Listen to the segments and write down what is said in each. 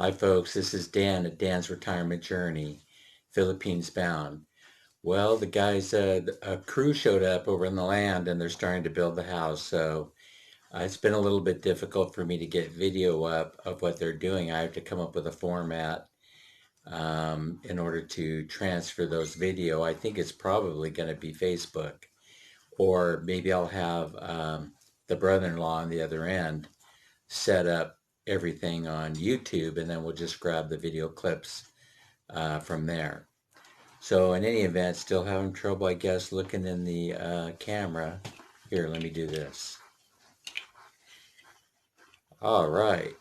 Hi folks, this is Dan at Dan's Retirement Journey, Philippines bound. Well, the guys, a crew showed up over in the land and they're starting to build the house. So it's been a little bit difficult for me to get video up of what they're doing. I have to come up with a format in order to transfer those video. I think it's probably going to be Facebook, or maybe I'll have the brother-in-law on the other end set up everything on YouTube, and then we'll just grab the video clips from there. So in any event, still having trouble, I guess, looking in the camera. Here, let me do this. All right.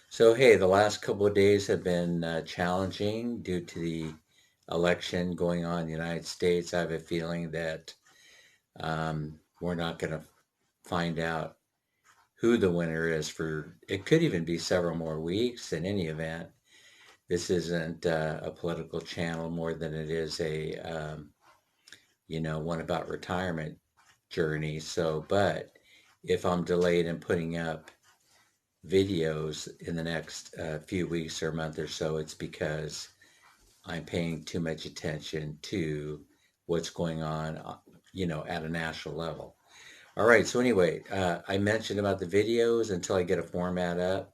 So hey, the last couple of days have been challenging due to the election going on in the United States. I have a feeling that we're not going to find out who the winner is for, it could even be several more weeks. In any event, this isn't a political channel more than it is a, one about retirement journey. So, but if I'm delayed in putting up videos in the next few weeks or a month or so, it's because I'm paying too much attention to what's going on, at a national level. All right, so anyway, I mentioned about the videos. Until I get a format up,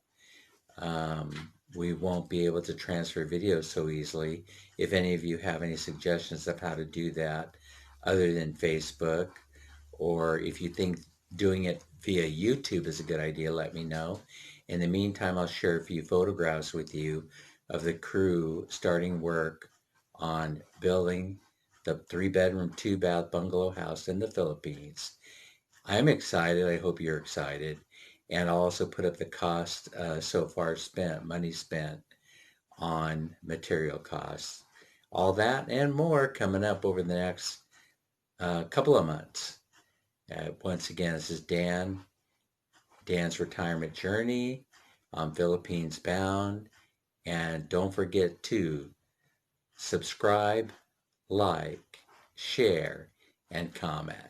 we won't be able to transfer videos so easily. If any of you have any suggestions of how to do that other than Facebook, or if you think doing it via YouTube is a good idea, let me know. In the meantime, I'll share a few photographs with you of the crew starting work on building the 3-bedroom, 2-bath bungalow house in the Philippines. I'm excited. I hope you're excited. And I'll also put up the cost so far spent, money spent on material costs. All that and more coming up over the next couple of months. Once again, this is Dan's Retirement Journey. I'm Philippines bound. And don't forget to subscribe, like, share, and comment.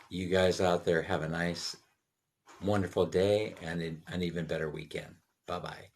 You guys out there have a nice, wonderful day and an even better weekend. Bye-bye.